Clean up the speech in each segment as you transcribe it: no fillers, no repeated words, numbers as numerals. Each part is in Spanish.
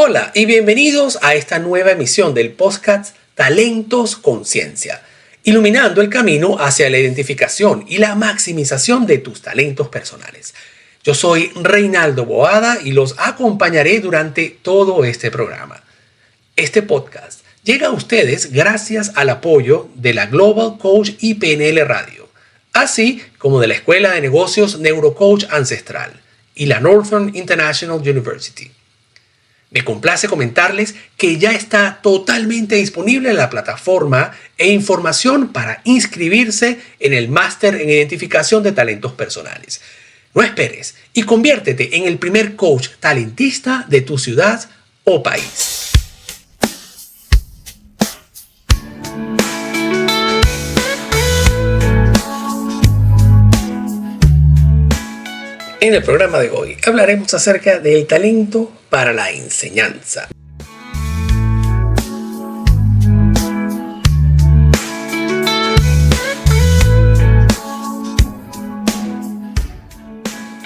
Hola y bienvenidos a esta nueva emisión del podcast Talentos Conciencia, iluminando el camino hacia la identificación y la maximización de tus talentos personales. Yo soy Reinaldo Boada y los acompañaré durante todo este programa. Este podcast llega a ustedes gracias al apoyo de la Global Coach y PNL Radio, así como de la Escuela de Negocios Neurocoach Ancestral y la Northern International University. Me complace comentarles que ya está totalmente disponible la plataforma e información para inscribirse en el Máster en Identificación de Talentos Personales. No esperes y conviértete en el primer coach talentista de tu ciudad o país. En el programa de hoy hablaremos acerca del talento para la enseñanza.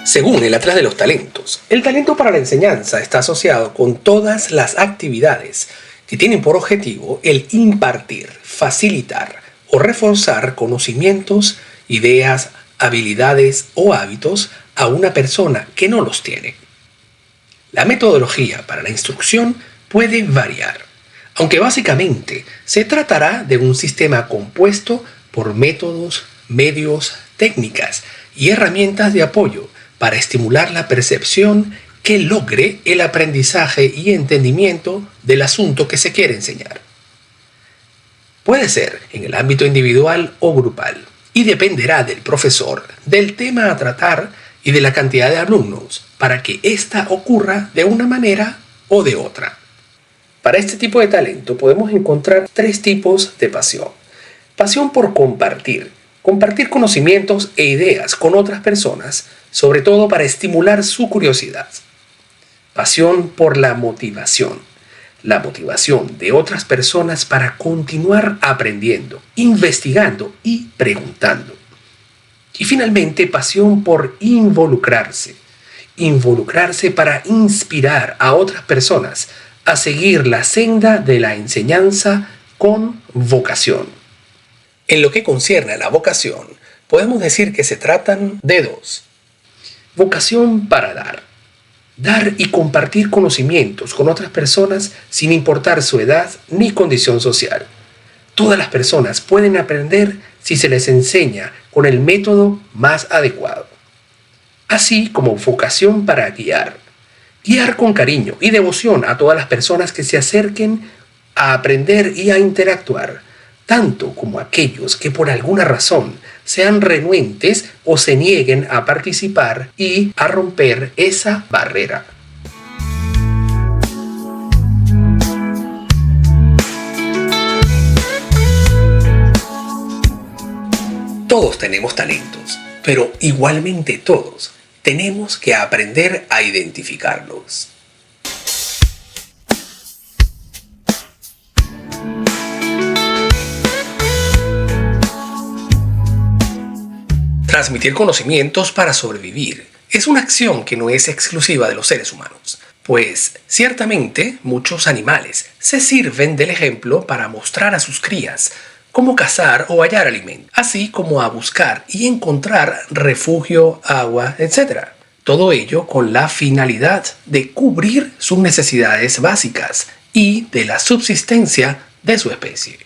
Según el Atlas de los Talentos, el talento para la enseñanza está asociado con todas las actividades que tienen por objetivo el impartir, facilitar o reforzar conocimientos, ideas, habilidades o hábitos a una persona que no los tiene. La metodología para la instrucción puede variar, aunque básicamente se tratará de un sistema compuesto por métodos, medios, técnicas y herramientas de apoyo para estimular la percepción que logre el aprendizaje y entendimiento del asunto que se quiere enseñar. Puede ser en el ámbito individual o grupal y dependerá del profesor, del tema a tratar y de la cantidad de alumnos para que ésta ocurra de una manera o de otra. Para este tipo de talento podemos encontrar tres tipos de pasión. Pasión por compartir conocimientos e ideas con otras personas, sobre todo para estimular su curiosidad. Pasión por la motivación de otras personas para continuar aprendiendo, investigando y preguntando. Y finalmente, pasión por involucrarse para inspirar a otras personas a seguir la senda de la enseñanza con vocación. En lo que concierne a la vocación, podemos decir que se tratan de dos. Vocación para dar y compartir conocimientos con otras personas sin importar su edad ni condición social. Todas las personas pueden aprender si se les enseña con el método más adecuado. Así como vocación para guiar con cariño y devoción a todas las personas que se acerquen a aprender y a interactuar, tanto como aquellos que por alguna razón sean renuentes o se nieguen a participar y a romper esa barrera. Todos tenemos talentos, pero igualmente todos tenemos que aprender a identificarlos. Transmitir conocimientos para sobrevivir es una acción que no es exclusiva de los seres humanos, pues ciertamente muchos animales se sirven del ejemplo para mostrar a sus crías cómo cazar o hallar alimento, así como a buscar y encontrar refugio, agua, etc. Todo ello con la finalidad de cubrir sus necesidades básicas y de la subsistencia de su especie.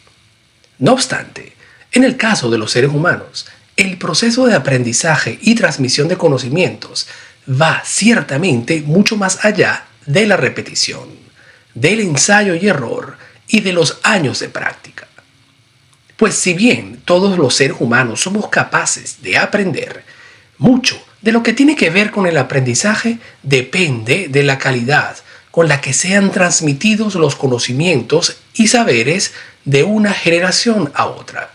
No obstante, en el caso de los seres humanos, el proceso de aprendizaje y transmisión de conocimientos va ciertamente mucho más allá de la repetición, del ensayo y error y de los años de práctica. Pues si bien todos los seres humanos somos capaces de aprender, mucho de lo que tiene que ver con el aprendizaje depende de la calidad con la que sean transmitidos los conocimientos y saberes de una generación a otra.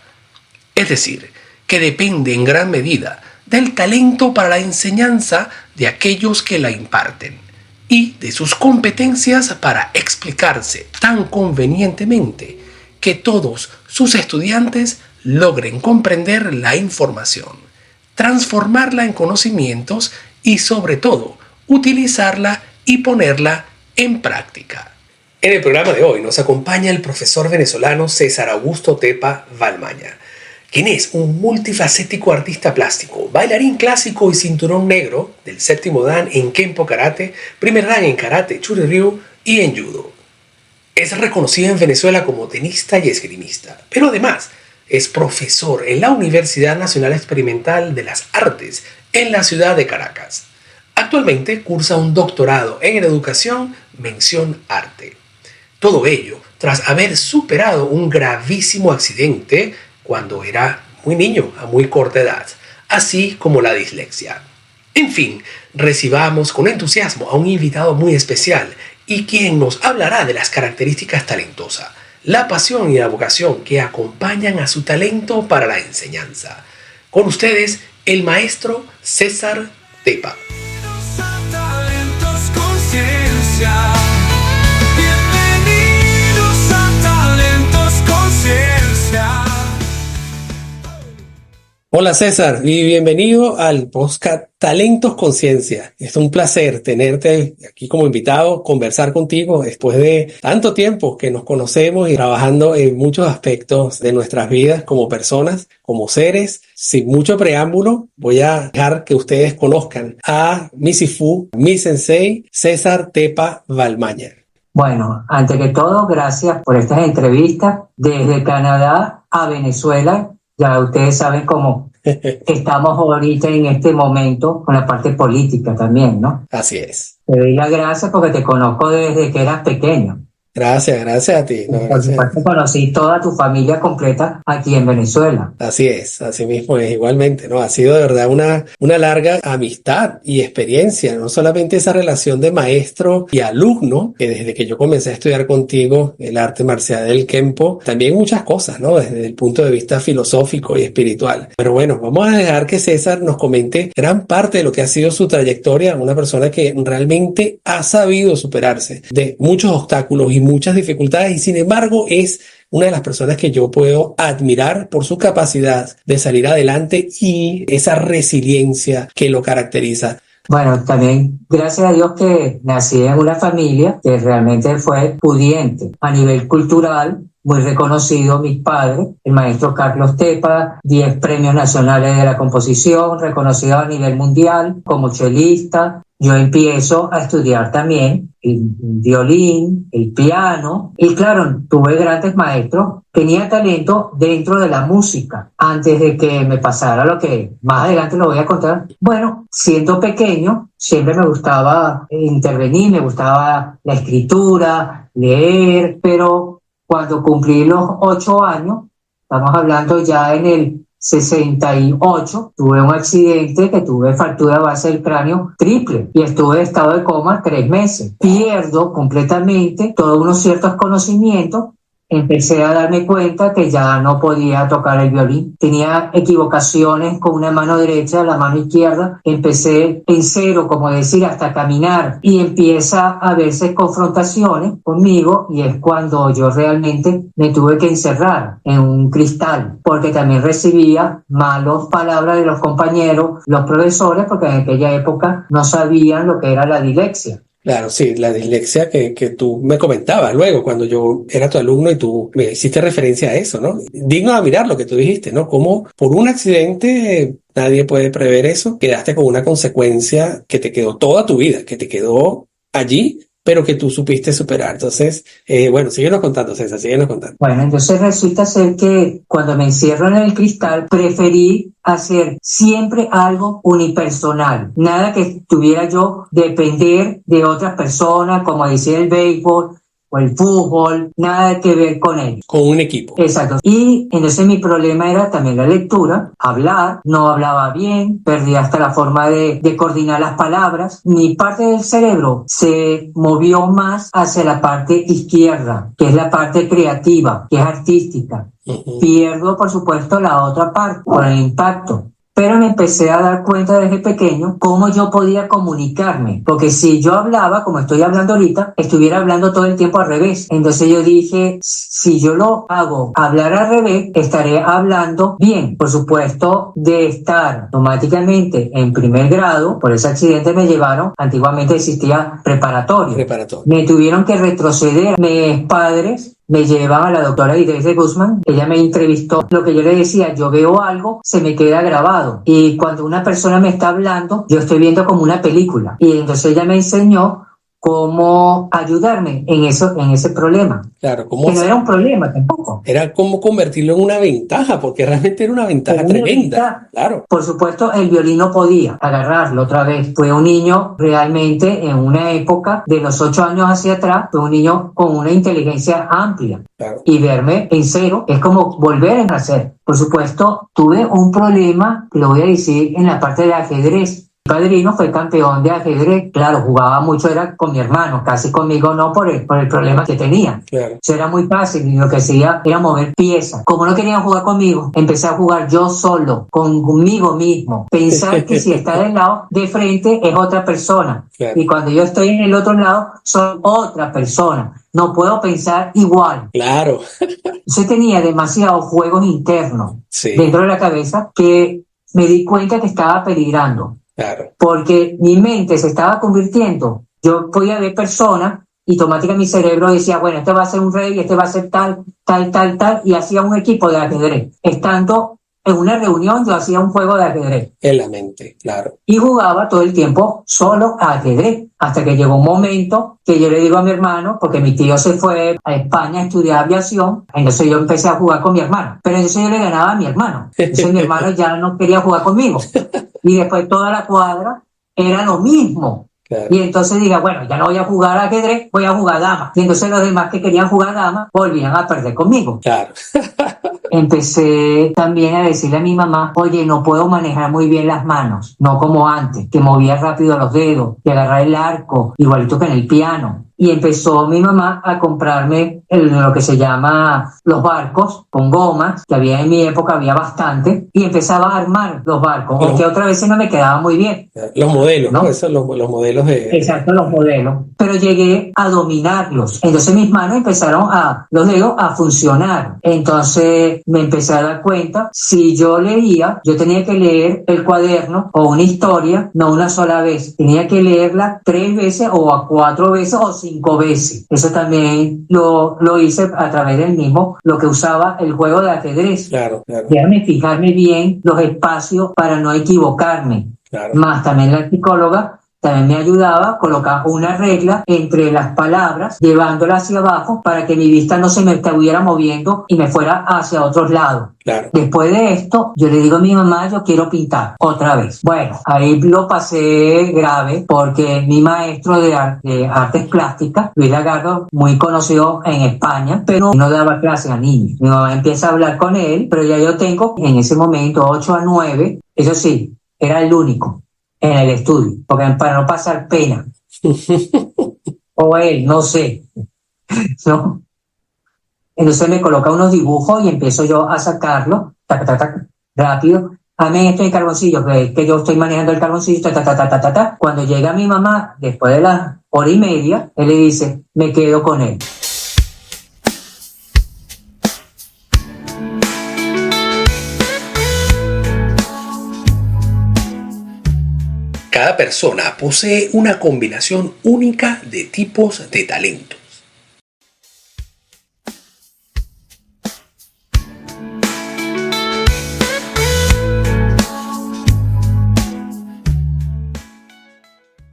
Es decir, que depende en gran medida del talento para la enseñanza de aquellos que la imparten y de sus competencias para explicarse tan convenientemente que todos sus estudiantes logren comprender la información, transformarla en conocimientos y sobre todo utilizarla y ponerla en práctica. En el programa de hoy nos acompaña el profesor venezolano César Augusto Tepa Valmaña, quien es un multifacético artista plástico, bailarín clásico y cinturón negro del séptimo dan en Kenpo Karate, primer dan en Karate Churi-Ryu y en Judo. Es reconocido en Venezuela como tenista y esgrimista, pero además es profesor en la Universidad Nacional Experimental de las Artes en la ciudad de Caracas. Actualmente cursa un doctorado en educación mención arte. Todo ello tras haber superado un gravísimo accidente cuando era muy niño, a muy corta edad, así como la dislexia. En fin, recibamos con entusiasmo a un invitado muy especial y quien nos hablará de las características talentosas, la pasión y la vocación que acompañan a su talento para la enseñanza. Con ustedes, el maestro César Tepa. Hola César y bienvenido al podcast Talentos Conciencia. Es un placer tenerte aquí como invitado, conversar contigo después de tanto tiempo que nos conocemos y trabajando en muchos aspectos de nuestras vidas como personas, como seres. Sin mucho preámbulo, voy a dejar que ustedes conozcan a mi Sifu, mi sensei, César Tepa Valmaña. Bueno, antes que todo, gracias por estas entrevistas desde Canadá a Venezuela. Ya ustedes saben cómo estamos ahorita en este momento con la parte política también, ¿no? Así es. Te doy las gracias porque te conozco desde que eras pequeño. Gracias a ti. No, Por supuesto, conocí toda tu familia completa aquí en Venezuela. Así es, así mismo es igualmente, ¿no? Ha sido de verdad una larga amistad y experiencia, no solamente esa relación de maestro y alumno, que desde que yo comencé a estudiar contigo el arte marcial del Kenpo, también muchas cosas, ¿no? Desde el punto de vista filosófico y espiritual. Pero bueno, vamos a dejar que César nos comente gran parte de lo que ha sido su trayectoria, una persona que realmente ha sabido superarse de muchos obstáculos y muchas dificultades y sin embargo es una de las personas que yo puedo admirar por su capacidad de salir adelante y esa resiliencia que lo caracteriza. Bueno, también gracias a Dios que nací en una familia que realmente fue pudiente a nivel cultural. Muy reconocido mis padres, el maestro Carlos Tepa, 10 premios nacionales de la composición, reconocido a nivel mundial como chelista. Yo empiezo a estudiar también el violín, el piano, y claro, tuve grandes maestros. Tenía talento dentro de la música, antes de que me pasara lo que más adelante lo voy a contar. Bueno, siendo pequeño, siempre me gustaba intervenir, me gustaba la escritura, leer, pero cuando cumplí los 8 años, estamos hablando ya en el 68, tuve un accidente que tuve fractura base del cráneo triple y estuve en estado de coma 3 meses. Pierdo completamente todos unos ciertos conocimientos. Empecé a darme cuenta que ya no podía tocar el violín. Tenía equivocaciones con una mano derecha, la mano izquierda. Empecé en cero, como decir, hasta caminar. Y empieza a verse confrontaciones conmigo y es cuando yo realmente me tuve que encerrar en un cristal porque también recibía malas palabras de los compañeros, los profesores, porque en aquella época no sabían lo que era la dislexia. Claro, sí, la dislexia que tú me comentabas luego cuando yo era tu alumno y tú me hiciste referencia a eso, ¿no? Digno de admirar lo que tú dijiste, ¿no? Como por un accidente nadie puede prever eso, quedaste con una consecuencia que te quedó toda tu vida, que te quedó allí, pero que tú supiste superar. Entonces, bueno, síguenos contando, César, síguenos contando. Bueno, entonces resulta ser que cuando me encierro en el cristal, preferí hacer siempre algo unipersonal. Nada que tuviera yo depender de otras personas, como decía el béisbol o el fútbol, nada que ver con ellos. Con un equipo. Exacto. Y entonces mi problema era también la lectura, hablar, no hablaba bien, perdí hasta la forma de coordinar las palabras. Mi parte del cerebro se movió más hacia la parte izquierda, que es la parte creativa, que es artística. Pierdo, por supuesto, la otra parte por el impacto. Pero me empecé a dar cuenta desde pequeño cómo yo podía comunicarme, porque si yo hablaba, como estoy hablando ahorita, estuviera hablando todo el tiempo al revés. Entonces yo dije, si yo lo hago hablar al revés, estaré hablando bien. Por supuesto, de estar automáticamente en primer grado, por ese accidente me llevaron, antiguamente existía preparatorio. Me tuvieron que retroceder. Mis padres me llevaban a la doctora Idris de Guzmán, ella me entrevistó, lo que yo le decía, yo veo algo, se me queda grabado, y cuando una persona me está hablando, yo estoy viendo como una película, y entonces ella me enseñó cómo ayudarme en ese problema. Claro, que no era un problema tampoco. Era cómo convertirlo en una ventaja, porque realmente era una ventaja tremenda. Claro. Por supuesto, el violín no podía agarrarlo otra vez. Fue un niño realmente en una época de los 8 años hacia atrás, fue un niño con una inteligencia amplia. Claro. Y verme en cero es como volver a nacer. Por supuesto, tuve un problema, que lo voy a decir, en la parte de ajedrez. Mi padrino fue campeón de ajedrez, claro, jugaba mucho, era con mi hermano, casi conmigo no por el problema que tenía. Claro. Eso era muy fácil y lo que hacía era mover piezas. Como no querían jugar conmigo, empecé a jugar yo solo, conmigo mismo. Pensar que si está del lado de frente es otra persona. Claro. Y cuando yo estoy en el otro lado, soy otra persona. No puedo pensar igual. Claro. Yo tenía demasiados juegos internos dentro de la cabeza que me di cuenta que estaba peligrando. Claro. Porque mi mente se estaba convirtiendo, yo podía ver personas y automáticamente mi cerebro decía, bueno, este va a ser un rey, este va a ser tal, y hacía un equipo de ajedrez. Estando en una reunión, yo hacía un juego de ajedrez. En la mente, claro. Y jugaba todo el tiempo solo a ajedrez, hasta que llegó un momento que yo le digo a mi hermano, porque mi tío se fue a España a estudiar aviación, entonces yo empecé a jugar con mi hermano, pero entonces yo le ganaba a mi hermano, entonces mi hermano ya no quería jugar conmigo, y después toda la cuadra era lo mismo. Claro. Y entonces diga, bueno, ya no voy a jugar ajedrez, voy a jugar dama. Y entonces los demás que querían jugar dama volvían a perder conmigo. Claro. Empecé también a decirle a mi mamá, oye, no puedo manejar muy bien las manos, no como antes, que movía rápido los dedos, que agarrar el arco, igualito que en el piano. Y empezó mi mamá a comprarme lo que se llama los barcos con gomas, que había en mi época, había bastante, y empezaba a armar los barcos, aunque otras veces no me quedaba muy bien. Los modelos, ¿no? Esos los modelos de... Exacto, los modelos. Pero llegué a dominarlos. Entonces mis manos empezaron los dedos a funcionar. Entonces me empecé a dar cuenta, si yo leía, yo tenía que leer el cuaderno o una historia, no una sola vez. Tenía que leerla 3 veces o a 4 veces o 5 veces. Eso también lo hice a través del mismo, lo que usaba el juego de ajedrez. Claro, claro. Déjame fijarme bien los espacios para no equivocarme. Claro. Más también la psicóloga también me ayudaba a colocar una regla entre las palabras, llevándola hacia abajo para que mi vista no se me estuviera moviendo y me fuera hacia otros lados. Claro. Después de esto, yo le digo a mi mamá, yo quiero pintar otra vez. Bueno, ahí lo pasé grave porque mi maestro de artes plásticas, Luis Lagardo, muy conocido en España, pero no daba clases a niños. Mi mamá empieza a hablar con él, pero ya yo tengo en ese momento 8 a 9, eso sí, era el único en el estudio, porque para no pasar pena. O él, no sé. ¿No? Entonces me coloca unos dibujos y empiezo yo a sacarlo, tac, tac, tac, rápido. A mí esto en carboncillo, que yo estoy manejando el carboncillo, ta, ta, ta, ta, ta, ta, ta. Cuando llega mi mamá, después de la hora y media, él le dice, me quedo con él. Cada persona posee una combinación única de tipos de talentos.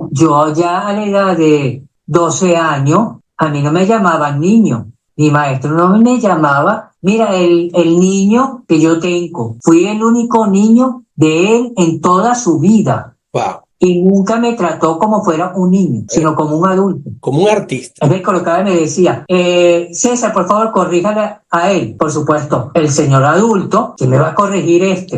Yo ya a la edad de 12 años, a mí no me llamaban niño. Mi maestro no me llamaba, mira, el niño que yo tengo. Fui el único niño de él en toda su vida. Wow. y nunca me trató como fuera un niño, sino como un adulto. Como un artista. Él me colocaba y me decía, César, por favor, corríjale a él. Por supuesto, el señor adulto, que me va a corregir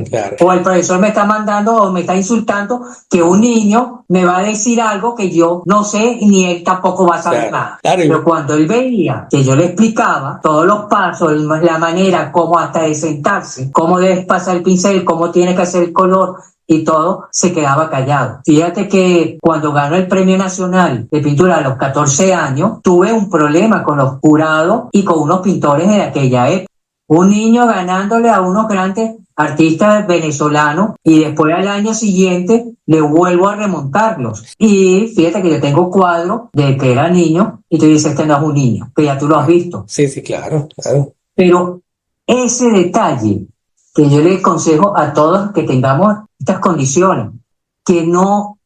Claro. o el profesor me está mandando o me está insultando, que un niño me va a decir algo que yo no sé, ni él tampoco va a saber nada. Claro. Pero cuando él veía que yo le explicaba todos los pasos, la manera, cómo hasta de sentarse, cómo debes pasar el pincel, cómo tiene que hacer el color, y todo, se quedaba callado. Fíjate que cuando ganó el Premio Nacional de Pintura a los 14 años, tuve un problema con los jurados y con unos pintores de aquella época. Un niño ganándole a unos grandes artistas venezolanos y después al año siguiente le vuelvo a remontarlos. Y fíjate que yo tengo cuadros de que era niño y tú dices, este no es un niño, que ya tú lo has visto. Sí, claro. Pero ese detalle que yo le aconsejo a todos que tengamos estas condiciones, que no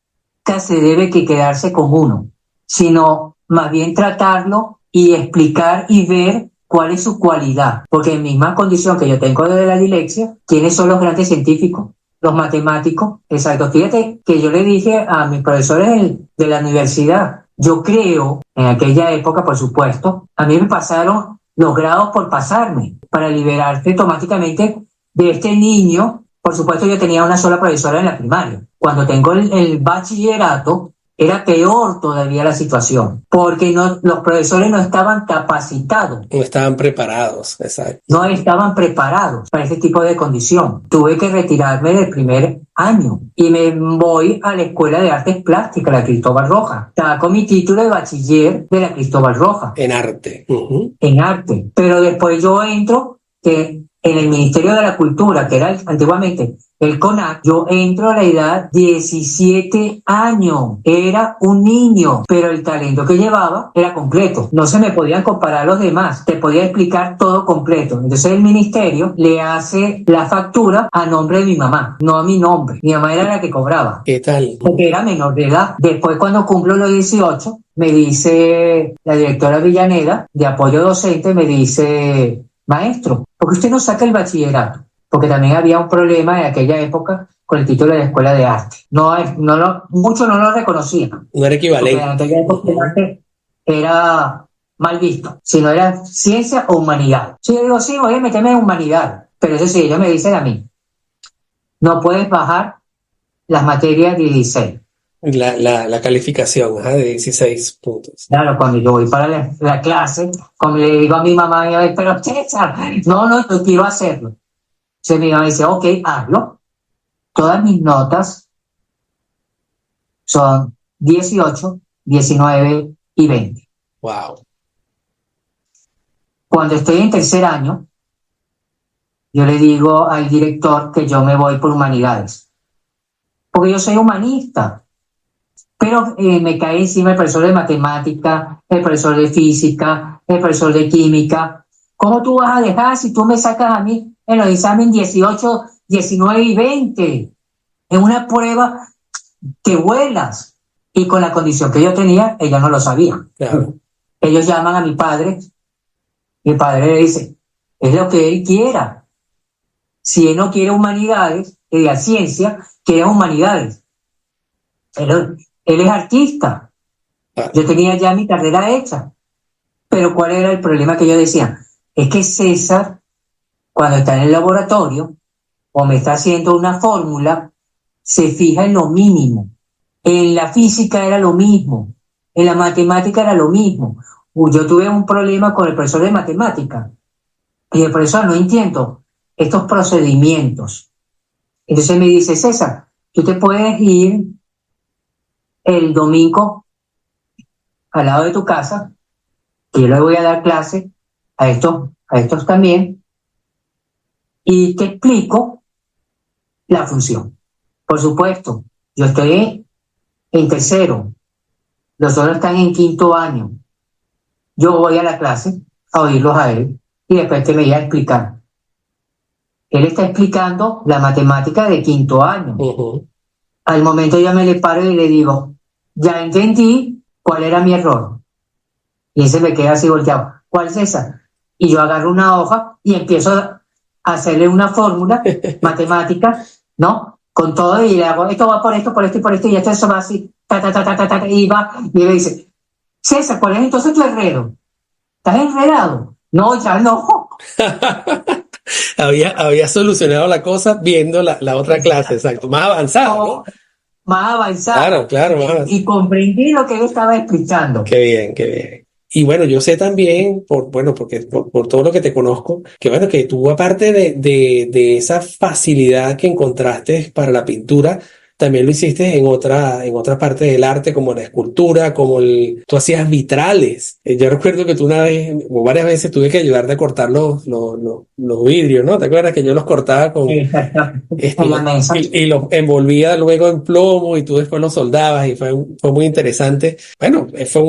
se debe que quedarse con uno, sino más bien tratarlo y explicar y ver cuál es su cualidad. Porque en misma condición que yo tengo de la dislexia, ¿quiénes son los grandes científicos? Los matemáticos. Exacto. Fíjate que yo le dije a mis profesores de la universidad, yo creo, en aquella época, por supuesto, a mí me pasaron los grados por pasarme, para liberarte automáticamente de este niño. Por supuesto, yo tenía una sola profesora en la primaria. Cuando tengo el bachillerato, era peor todavía la situación, porque los profesores no estaban capacitados. No estaban preparados, exacto. No estaban preparados para este tipo de condición. Tuve que retirarme del primer año y me voy a la Escuela de Artes Plásticas, la Cristóbal Rojas. Saco mi título de bachiller de la Cristóbal Rojas. En arte. En arte. Pero después yo entro en el Ministerio de la Cultura, que era antiguamente el CONAC, yo entro a la edad 17 años. Era un niño, pero el talento que llevaba era completo. No se me podían comparar a los demás. Te podía explicar todo completo. Entonces el ministerio le hace la factura a nombre de mi mamá, no a mi nombre. Mi mamá era la que cobraba. ¿Qué tal? Porque era menor de edad. Después, cuando cumplo los 18, me dice la directora Villaneda, de apoyo docente, me dice, maestro, ¿por qué usted no saca el bachillerato? Porque también había un problema en aquella época con el título de la Escuela de Arte. Muchos no lo reconocían. No era equivalente. Porque en aquella época el arte era mal visto, sino era ciencia o humanidad. Sí, yo digo, sí, voy a meterme en humanidad. Pero eso sí, ellos me dicen a mí, no puedes bajar las materias de 16. La calificación, de 16 puntos. Claro, cuando yo voy para la clase, como le digo a mi mamá, pero César, no, yo quiero hacerlo. Entonces mi mamá dice, ok, hazlo. Todas mis notas son 18, 19 y 20. Wow. Cuando estoy en tercer año, yo le digo al director que yo me voy por humanidades. Porque yo soy humanista. Pero me cae encima el profesor de matemática, el profesor de física, el profesor de química. ¿Cómo tú vas a dejar si tú me sacas a mí en los exámenes 18, 19 y 20? En una prueba que vuelas. Y con la condición que yo tenía, ella no lo sabía. Claro. Ellos llaman a mi padre. Mi padre le dice, es lo que él quiera. Si él no quiere humanidades, la ciencia, quiere humanidades. Pero él es artista. Yo tenía ya mi carrera hecha. Pero ¿cuál era el problema que yo decía? Es que César, cuando está en el laboratorio o me está haciendo una fórmula, se fija en lo mínimo. En la física era lo mismo. En la matemática era lo mismo. Yo tuve un problema con el profesor de matemática. Y el profesor, no entiendo estos procedimientos. Entonces me dice, César, tú te puedes ir el domingo al lado de tu casa, que yo le voy a dar clase a estos también, y te explico la función. Por supuesto, yo estoy en tercero, los otros están en quinto año. Yo voy a la clase a oírlos a él y después que me iba a explicar. Él está explicando la matemática de quinto año. Uh-huh. Al momento ya me le paro y le digo, ya entendí cuál era mi error. Y él se me queda así volteado. ¿Cuál es esa? Y yo agarro una hoja y empiezo a hacerle una fórmula matemática, ¿no? con todo, y le hago, esto va por esto y por esto, y esto eso va así, y va, y le dice, César, ¿cuál es entonces tu enredo? ¿Estás enredado? No, ya no. Había solucionado la cosa viendo la otra clase, exacto, más avanzada, ¿no? No, más avanzada. Claro, claro, más avanzada. Y comprendí lo que él estaba explicando. Qué bien, qué bien. Y bueno, yo sé también, por todo lo que te conozco, que bueno, que tú aparte de esa facilidad que encontraste para la pintura, también lo hiciste en otra parte del arte, como la escultura, tú hacías vitrales. Yo recuerdo que tú una vez, o varias veces tuve que ayudarte a cortar los vidrios, ¿no? ¿Te acuerdas que yo los cortaba Exactamente. En la mesa. y los envolvía luego en plomo y tú después los soldabas y fue muy interesante. Bueno,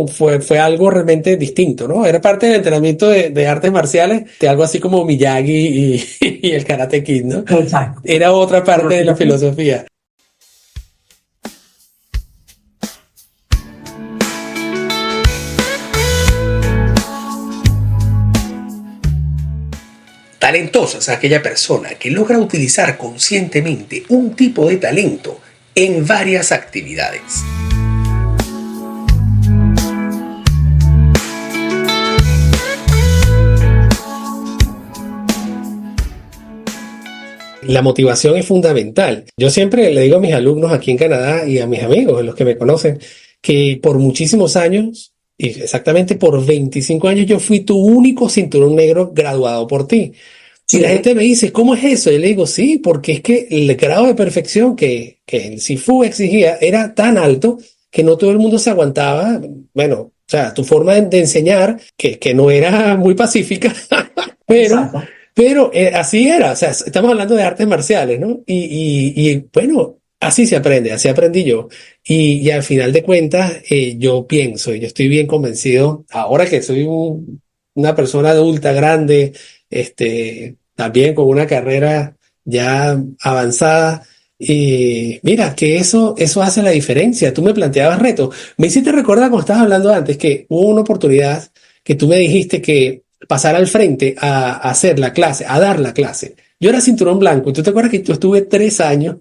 fue algo realmente distinto, ¿no? Era parte del entrenamiento de artes marciales, de algo así como Miyagi y el Karate Kid, ¿no? Exacto. Era otra Pero parte de la fíjate, filosofía. Talentosa es aquella persona que logra utilizar conscientemente un tipo de talento en varias actividades. La motivación es fundamental. Yo siempre le digo a mis alumnos aquí en Canadá y a mis amigos, los que me conocen, que por muchísimos años, y exactamente por 25 años, yo fui tu único cinturón negro graduado por ti. Y la sí, gente me dice, ¿cómo es eso? Y le digo, sí, porque es que el grado de perfección que el Sifu exigía era tan alto que no todo el mundo se aguantaba. Bueno, o sea, tu forma de enseñar, que no era muy pacífica, pero, exacto. pero así era. O sea, estamos hablando de artes marciales, ¿no? Bueno, así se aprende, así aprendí yo. Y al final de cuentas, yo pienso, y yo estoy bien convencido, ahora que soy una persona adulta, grande, también con una carrera ya avanzada. Y mira, que eso hace la diferencia. Tú me planteabas retos. Me hiciste recordar cuando estabas hablando antes que hubo una oportunidad que tú me dijiste que pasar al frente a hacer la clase, a dar la clase. Yo era cinturón blanco y tú te acuerdas que yo estuve 3 años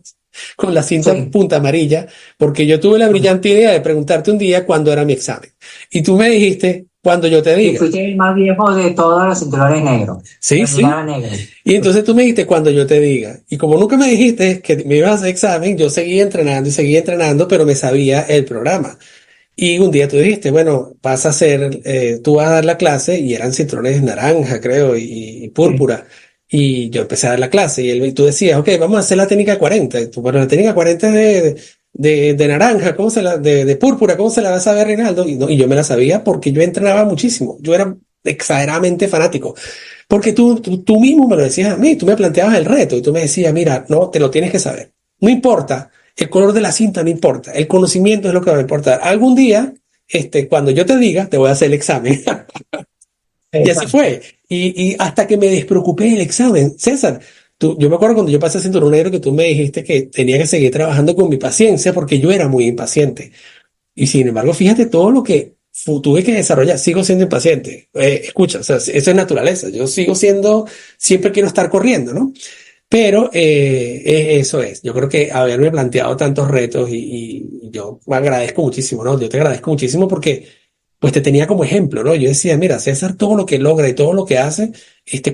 con la cinta Sí. punta amarilla porque yo tuve la brillante idea de preguntarte un día cuándo era mi examen. Y tú me dijiste cuando yo te Y diga. fuiste el más viejo de todos los cinturones negros. Sí, Terminaba sí. negro. Y entonces tú me dijiste cuando yo te diga. Y como nunca me dijiste que me ibas a hacer examen, yo seguía entrenando y seguía entrenando, pero me sabía el programa. Y un día tú dijiste, bueno, vas a hacer, tú vas a dar la clase y eran cinturones naranja, creo, y Sí. púrpura. Y yo empecé a dar la clase y tú decías, ok, vamos a hacer la técnica 40. Y tú, bueno, la técnica 40 es de naranja, de púrpura, ¿cómo se la vas a saber, Reinaldo? Y, no, y yo me la sabía porque yo entrenaba muchísimo. Yo era exageradamente fanático. Porque tú mismo me lo decías a mí, tú me planteabas el reto y tú me decías, mira, no, te lo tienes que saber. No importa, el color de la cinta no importa, el conocimiento es lo que va a importar. Algún día, cuando yo te diga, te voy a hacer el examen. Y así Exacto. fue. Y hasta que me despreocupé del examen, César, yo me acuerdo cuando yo pasé a cinturón negro que tú me dijiste que tenía que seguir trabajando con mi paciencia porque yo era muy impaciente. Y sin embargo, fíjate todo lo que tuve que desarrollar. Sigo siendo impaciente. Escucha, o sea, eso es naturaleza. Yo sigo siendo, siempre quiero estar corriendo, ¿no? Pero eso es. Yo creo que haberme planteado tantos retos y yo me agradezco muchísimo, ¿no? Yo te agradezco muchísimo porque pues te tenía como ejemplo, ¿no? Yo decía, mira, César todo lo que logra y todo lo que hace,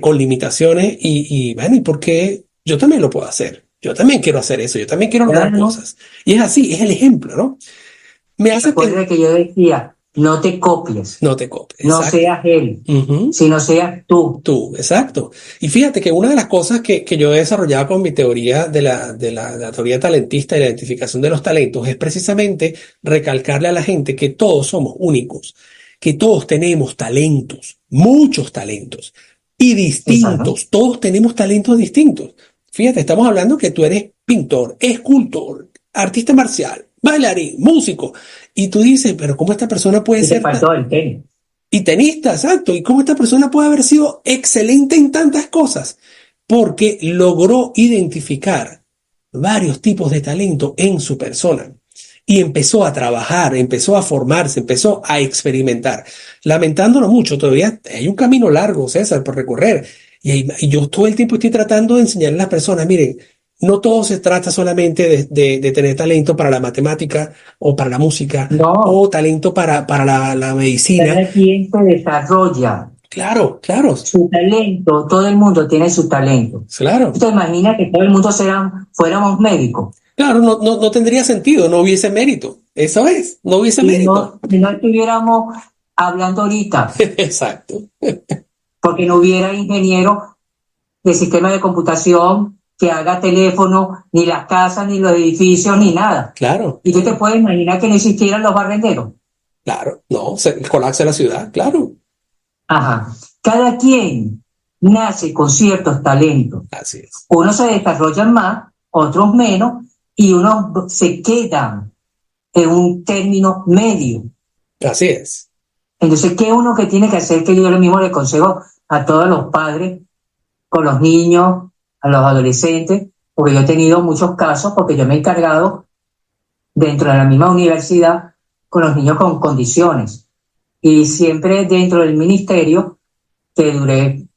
con limitaciones y bueno, ¿y por qué yo también lo puedo hacer? Yo también quiero hacer eso, yo también quiero lograr Claro. cosas. Y es así, es el ejemplo, ¿no? Me hace Recuerda que yo decía, no te copies, no te copies, no exacto. seas él, Ujú. sino seas tú. Tú, exacto. Y fíjate que una de las cosas que yo he desarrollado con mi teoría de la teoría talentista y la identificación de los talentos es precisamente recalcarle a la gente que todos somos únicos, que todos tenemos talentos, muchos talentos y Exacto. distintos. Todos tenemos talentos distintos. Fíjate, estamos hablando que tú eres pintor, escultor, artista marcial, bailarín, músico. Y tú dices, pero ¿cómo esta persona puede Y te ser faltó el tenis. y tenista, exacto. ¿Y cómo esta persona puede haber sido excelente en tantas cosas? Porque logró identificar varios tipos de talento en su persona. Y empezó a trabajar, empezó a formarse, empezó a experimentar. Lamentándolo mucho, todavía hay un camino largo, César, por recorrer. Y yo todo el tiempo estoy tratando de enseñarle a las personas, miren, No todo se trata solamente de tener talento para la matemática o para la música No, o talento para la medicina. cada quien se desarrolla Claro, claro, su talento, todo el mundo tiene su talento. claro, ¿Tú te imaginas que todo el mundo fuéramos médicos claro, no tendría sentido, no hubiese mérito. Eso es, no hubiese mérito. y no estuviéramos hablando ahorita? Exacto, Porque no hubiera ingeniero de sistema de computación que haga teléfono, ni las casas, ni los edificios, ni nada. claro, Y tú te puedes imaginar que no existieran los barrenderos. claro, no, se colapsa la ciudad, claro, Ajá. Cada quien nace con ciertos talentos. así es, Unos se desarrollan más, otros menos, y unos se quedan en un término medio. así es, Entonces, ¿qué uno que tiene que hacer? Que yo lo mismo le consejo a todos los padres, con los niños, a los adolescentes, porque yo he tenido muchos casos, porque yo me he encargado dentro de la misma universidad con los niños con condiciones. Y siempre dentro del ministerio, que duré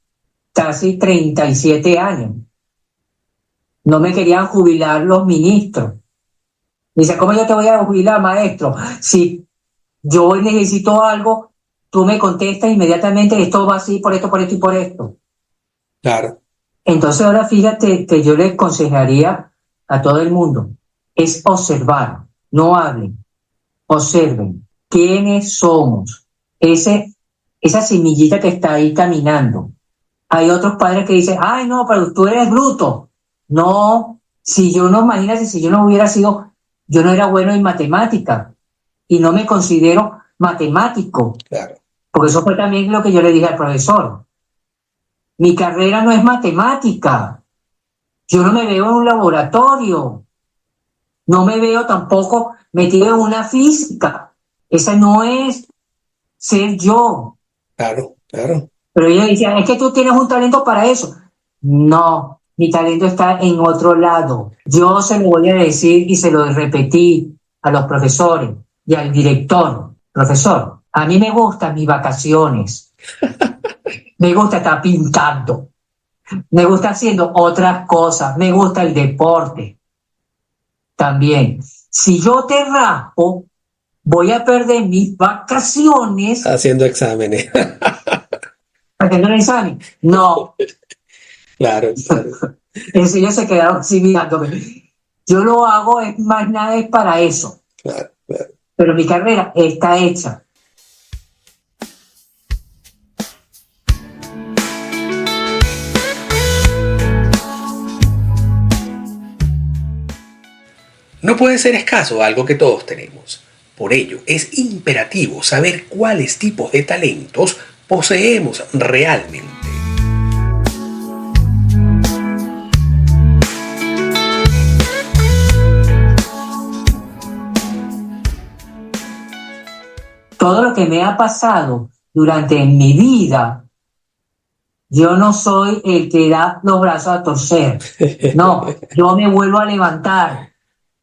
casi 37 años. No me querían jubilar los ministros. Dice, ¿cómo yo te voy a jubilar, maestro? Si yo necesito algo, tú me contestas inmediatamente, esto va así, por esto, por esto y por esto. claro, Entonces ahora fíjate que yo le aconsejaría a todo el mundo, es observar, no hablen, observen quiénes somos, esa semillita que está ahí caminando. Hay otros padres que dicen, ay no, pero tú eres bruto. No, si yo no, imagínate, si yo no hubiera sido, yo no era bueno en matemática y no me considero matemático, claro, porque eso fue también lo que yo le dije al profesor. Mi carrera no es matemática. Yo no me veo en un laboratorio. No me veo tampoco metido en una física. Esa no es ser yo. claro, claro, Pero ellos decían, es que tú tienes un talento para eso. No, mi talento está en otro lado. Yo se lo voy a decir y se lo repetí a los profesores y al director. Profesor, a mí me gustan mis vacaciones. Me gusta estar pintando. Me gusta haciendo otras cosas. Me gusta el deporte también. Si yo te raspo, voy a perder mis vacaciones haciendo exámenes, haciendo el examen. No, claro, claro, ellos se quedaron así mirándome. Yo lo hago, es más nada, es para eso. claro, claro. Pero mi carrera está hecha. No puede ser escaso algo que todos tenemos. Por ello, es imperativo saber cuáles tipos de talentos poseemos realmente. Todo lo que me ha pasado durante mi vida, yo no soy el que da los brazos a torcer. No, yo me vuelvo a levantar.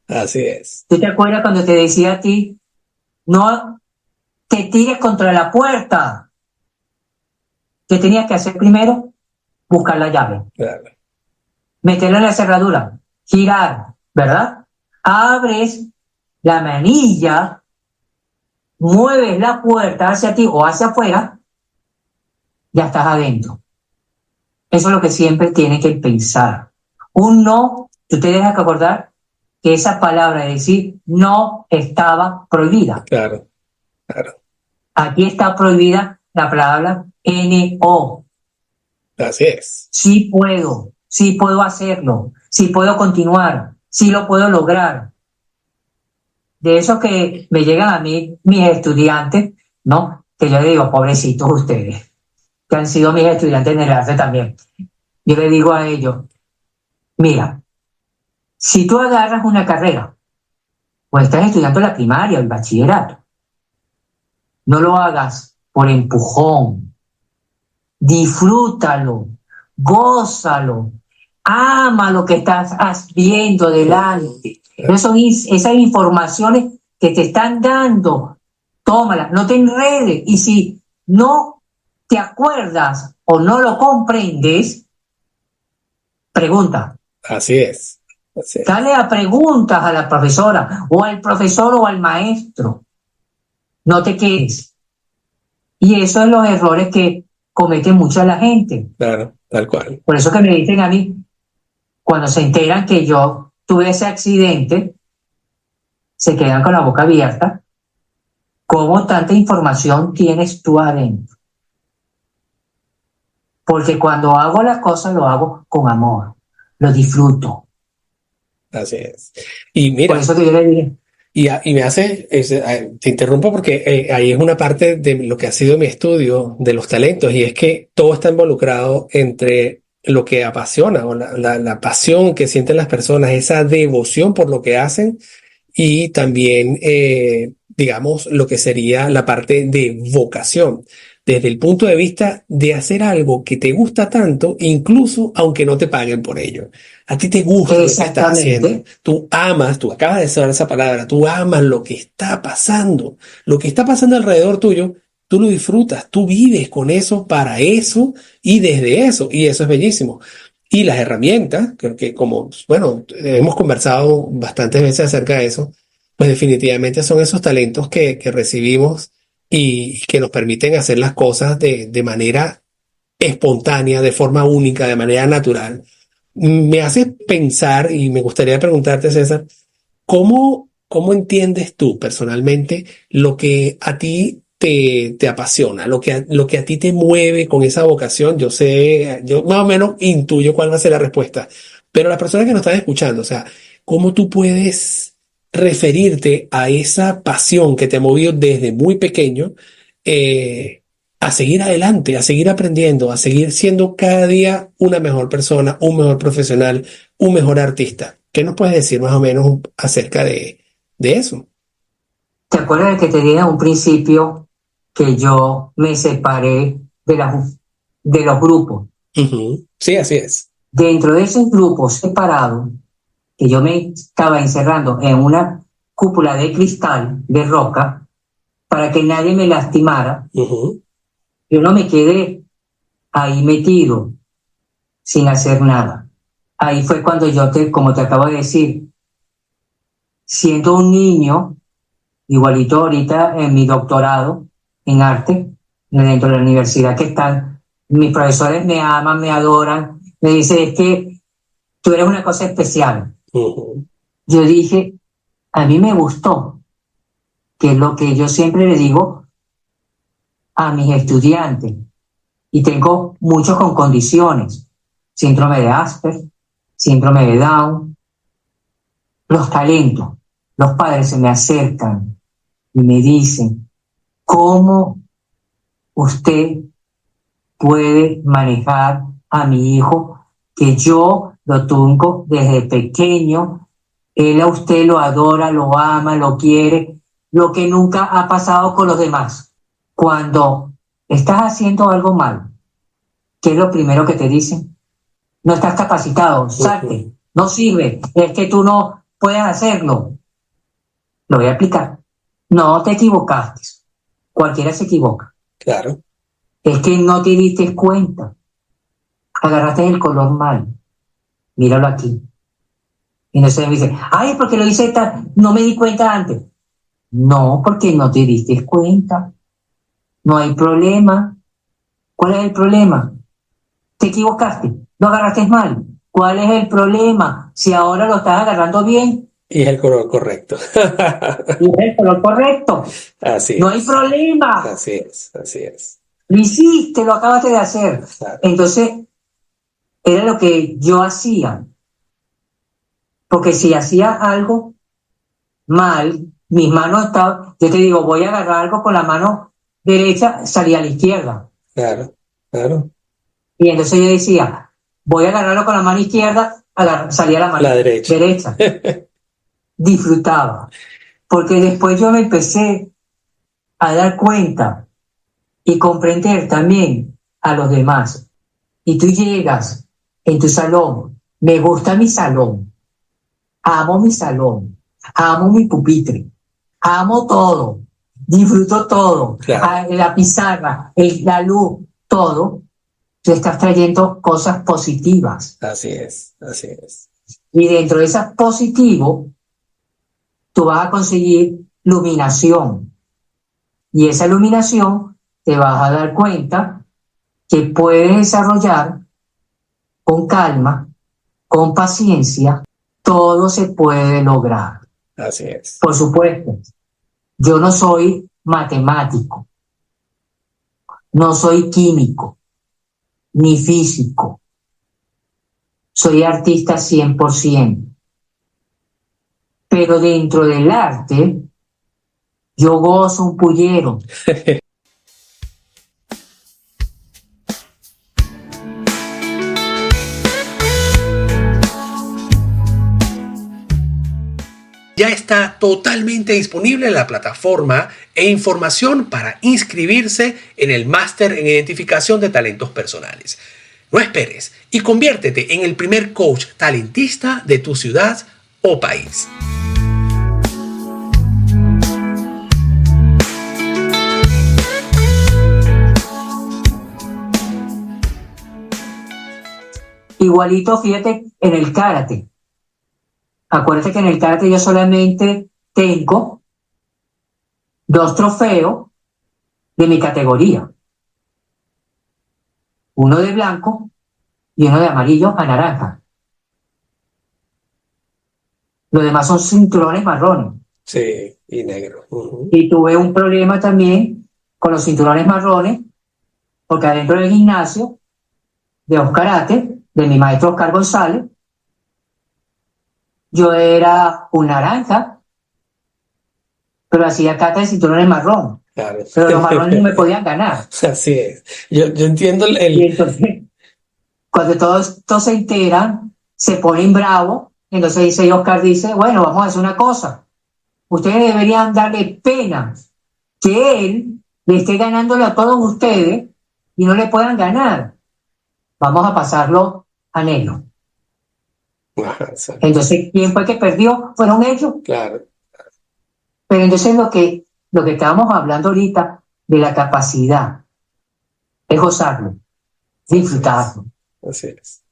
Así es, ¿Tú te acuerdas cuando te decía a ti, no te tires contra la puerta? ¿Qué tenías que hacer primero? Buscar la llave, claro, meterla en la cerradura, girar, ¿verdad? Abres la manilla, mueves la puerta hacia ti o hacia afuera, ya estás adentro. Eso es lo que siempre tienes que pensar. Un no, tú te dejas que acordar que esa palabra de decir no estaba prohibida. claro, claro, Aquí está prohibida la palabra no. así es, Sí puedo hacerlo, sí puedo continuar, sí lo puedo lograr. De eso que me llegan a mí mis estudiantes, ¿no? Que yo le digo, pobrecitos ustedes, que han sido mis estudiantes en el arte también. Yo le digo a ellos, mira, si tú agarras una carrera o estás estudiando la primaria o el bachillerato, no lo hagas por empujón, disfrútalo, gózalo, ama lo que estás viendo delante. Esas informaciones que te están dando, tómalas, no te enredes. Y si no te acuerdas o no lo comprendes, pregunta. así es, Así es. Dale a preguntas a la profesora, o al profesor o al maestro. No te quedes. Y eso es los errores que comete mucha la gente. Claro, tal cual. Por eso que me dicen a mí, cuando se enteran que yo tuve ese accidente, se quedan con la boca abierta. ¿Cómo tanta información tienes tú adentro? Porque cuando hago las cosas, lo hago con amor, lo disfruto. Así es. Y Por mira, eso que yo le dije, y me hace, te interrumpo porque ahí es una parte de lo que ha sido mi estudio de los talentos, y es que todo está involucrado entre lo que apasiona o la pasión que sienten las personas, esa devoción por lo que hacen, y también, digamos, lo que sería la parte de vocación, desde el punto de vista de hacer algo que te gusta tanto, incluso aunque no te paguen por ello. A ti te gusta lo que estás haciendo, exactamente, tú amas, tú acabas de usar esa palabra, tú amas lo que está pasando alrededor tuyo, tú lo disfrutas, tú vives con eso, para eso y desde eso, y eso es bellísimo. Y las herramientas, que como, bueno, hemos conversado bastantes veces acerca de eso, pues definitivamente son esos talentos que recibimos y que nos permiten hacer las cosas de manera espontánea, de forma única, de manera natural. Me hace pensar y me gustaría preguntarte, César, ¿cómo entiendes tú personalmente lo que a ti te apasiona, lo que a ti te mueve con esa vocación? Yo sé, yo más o menos intuyo cuál va a ser la respuesta, pero las personas que nos están escuchando, o sea, ¿cómo tú puedes referirte a esa pasión que te ha movido desde muy pequeño, eh, a seguir adelante, a seguir aprendiendo, a seguir siendo cada día una mejor persona, un mejor profesional, un mejor artista? ¿Qué nos puedes decir más o menos acerca de eso? ¿te acuerdas de que te dije a un principio que yo me separé de los grupos? Ujú. Sí, así es. Dentro de esos grupos separados, que yo me estaba encerrando en una cúpula de cristal, de roca, para que nadie me lastimara, Ujú, yo no me quedé ahí metido sin hacer nada. Ahí fue cuando como te acabo de decir, siendo un niño, igualito ahorita en mi doctorado en arte, dentro de la universidad que están, mis profesores me aman, me adoran, me dicen, es que tú eres una cosa especial. ujú. Yo dije, a mí me gustó, que es lo que yo siempre le digo a mis estudiantes, y tengo muchos con condiciones, síndrome de Asper, síndrome de Down, los talentos. Los padres se me acercan y me dicen, ¿cómo usted puede manejar a mi hijo, que yo lo tengo desde pequeño? Él a usted lo adora, lo ama, lo quiere, lo que nunca ha pasado con los demás. Cuando estás haciendo algo mal, ¿qué es lo primero que te dicen? No estás capacitado, Ujú. salte, no sirve, es que tú no puedes hacerlo. Lo voy a explicar. No te equivocaste, cualquiera se equivoca. Claro. Es que no te diste cuenta, agarraste el color mal, míralo aquí. Y no se me dice, ay, porque lo hice no me di cuenta antes. No, porque no te diste cuenta. No hay problema. ¿Cuál es el problema? Te equivocaste, lo agarraste mal. ¿Cuál es el problema? Si ahora lo estás agarrando bien Y es el color correcto. y es el color correcto, Así no hay es. problema. Así es. Así es. Lo hiciste, lo acabaste de hacer. Claro. Entonces, era lo que yo hacía. Porque si hacía algo mal, mis manos estaban, yo te digo, voy a agarrar algo con la mano derecha, salía a la izquierda. Claro. Claro. Y entonces yo decía, voy a agarrarlo con la mano izquierda, salía la La mano derecha. derecha. Disfrutaba. Porque después yo me empecé a dar cuenta y comprender también a los demás. Y tú llegas en tu salón, me gusta mi salón, amo mi salón, amo mi pupitre, amo todo, disfruto todo, Claro. la pizarra, la luz, todo. Tú estás trayendo cosas positivas. Así es. Así es. Y dentro de esas positivos, tú vas a conseguir iluminación. Y esa iluminación te vas a dar cuenta que puedes desarrollar con calma, con paciencia, todo se puede lograr. Así es. Por supuesto, yo no soy matemático, no soy químico, ni físico. Soy artista 100%. Pero dentro del arte, yo gozo un pullero. Ya está totalmente disponible la plataforma e información para inscribirse en el máster en identificación de talentos personales. No esperes y conviértete en el primer coach talentista de tu ciudad o país. Igualito, fíjate, en el karate. Acuérdate que en el karate yo solamente tengo 2 trofeos de mi categoría. Uno de blanco y uno de amarillo a naranja. Los demás son cinturones marrones. Sí, y negro. Y tuve un problema también con los cinturones marrones, porque adentro del gimnasio de Oscarate, de mi maestro Oscar González, yo era un naranja, pero hacía kata de cinturones marrón. Claro. Pero los marrones no me podían ganar. Así es. Yo entiendo Y entonces, cuando todos se enteran, se ponen bravos. Entonces Oscar dice, bueno, vamos a hacer una cosa. Ustedes deberían darle pena que él le esté ganándole a todos ustedes y no le puedan ganar. Vamos a pasarlo a negro. Entonces, ¿quién fue que perdió? Fueron ellos. Claro. Pero entonces lo que estábamos hablando ahorita de la capacidad es gozarlo, disfrutarlo. Así es.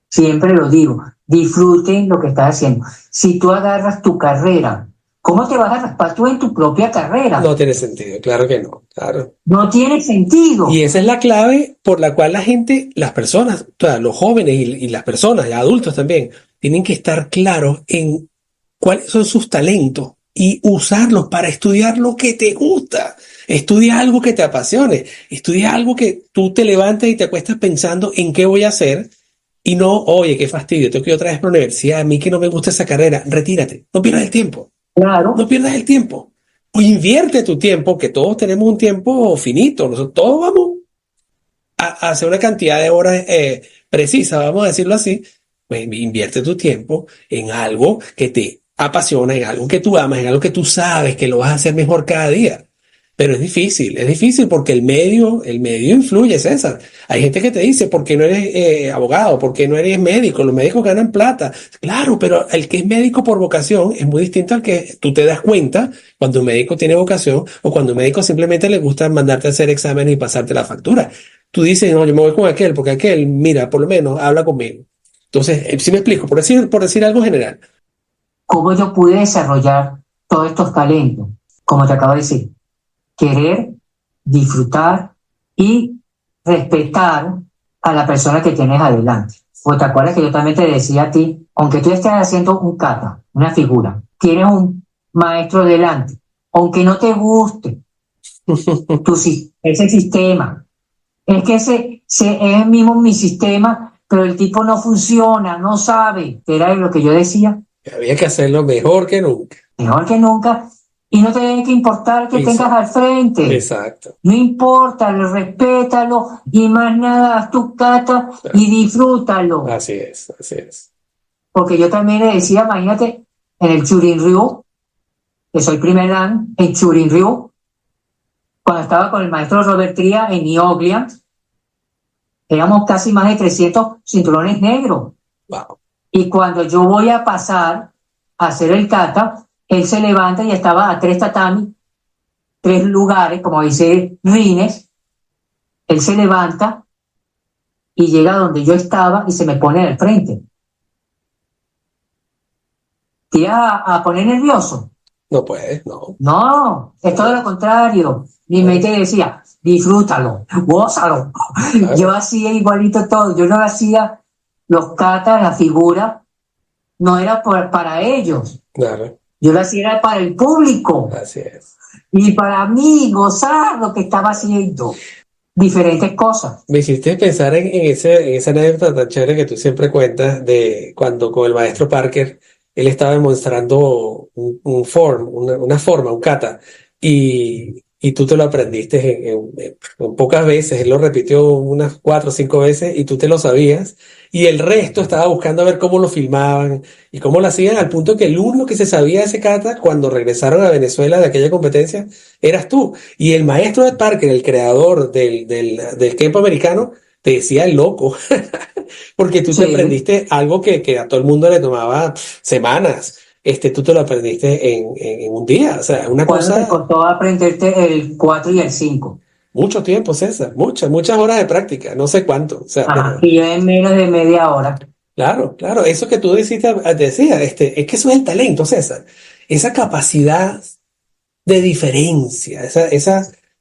Siempre lo digo, disfruten lo que estás haciendo. Si tú agarras tu carrera, ¿cómo te vas a raspar tú en tu propia carrera? No tiene sentido, claro que no, claro. No tiene sentido. Y esa es la clave por la cual la gente, las personas, o sea, los jóvenes y las personas, ya adultos también, tienen que estar claros en cuáles son sus talentos y usarlos para estudiar lo que te gusta. Estudia algo que te apasione, estudia algo que tú te levantes y te acuestas pensando en qué voy a hacer y no, oye, qué fastidio, tengo que ir otra vez por la universidad, a mí que no me gusta esa carrera, retírate, no pierdas el tiempo. Claro. No pierdas el tiempo. O invierte tu tiempo, que todos tenemos un tiempo finito. Nosotros todos vamos a hacer una cantidad de horas precisa, vamos a decirlo así. Pues invierte tu tiempo en algo que te apasiona, en algo que tú amas, en algo que tú sabes que lo vas a hacer mejor cada día. Pero es difícil porque el medio influye, César. Hay gente que te dice, ¿por qué no eres abogado? ¿Por qué no eres médico? Los médicos ganan plata. Claro, pero el que es médico por vocación es muy distinto al que tú te das cuenta cuando un médico tiene vocación o cuando un médico simplemente le gusta mandarte a hacer exámenes y pasarte la factura. Tú dices, no, yo me voy con aquel, porque aquel, mira, por lo menos habla conmigo. Entonces, si me explico, por decir algo general. ¿Cómo yo pude desarrollar todos estos talentos? Como te acabo de decir. Querer, disfrutar y respetar a la persona que tienes adelante. Pues te acuerdas que yo también te decía a ti, aunque tú estés haciendo un kata, una figura, tienes un maestro delante, aunque no te guste ese sistema, es que ese es mismo mi sistema, pero el tipo no funciona, no sabe, que era lo que yo decía. Había que hacerlo mejor que nunca. Mejor que nunca. Y no te tiene que importar que tengas al frente. Exacto. No importa, respétalo y más nada, haz tu kata y disfrútalo. Así es. Porque yo también le decía, imagínate, en el Churin-ryu, que soy primer dan en Churin-ryu, cuando estaba con el maestro Robert Tria en Nioglia, éramos casi más de 300 cinturones negros. Wow. Y cuando yo voy a pasar a hacer el kata, él se levanta y estaba a 3 tatamis, 3 lugares, como dice rines. Él se levanta y llega donde yo estaba y se me pone al frente. ¿Te ibas a poner nervioso? No puedes, no. No, es todo lo contrario. Mi mente decía, disfrútalo, gózalo. Yo Claro, hacía igualito todo. Yo no hacía los katas, la figura, no era para ellos. claro, Yo lo hacía era para el público así es. y para mí gozar lo que estaba haciendo. Diferentes cosas. Me hiciste pensar en esa anécdota tan chévere que tú siempre cuentas de cuando con el maestro Parker él estaba demostrando un form, una forma, un kata, y tú te lo aprendiste en pocas veces. Él lo repitió unas 4 o 5 veces y tú te lo sabías, y el resto estaba buscando a ver cómo lo filmaban y cómo lo hacían, al punto que el único que se sabía ese kata cuando regresaron a Venezuela de aquella competencia eras tú. Y el maestro de Parker, el creador del Kempo americano, te decía el loco, porque tú te Sí. aprendiste algo que a todo el mundo le tomaba semanas. Tú te lo aprendiste en un día. O sea, una ¿Cuándo te cosa, costó aprenderte el 4 y el 5? mucho tiempo, César, muchas horas de práctica, no sé cuánto. O sea, Ajá. pero Y yo en menos de media hora. claro, claro, eso que tú decías, es que eso es el talento, César. Esa capacidad de diferencia,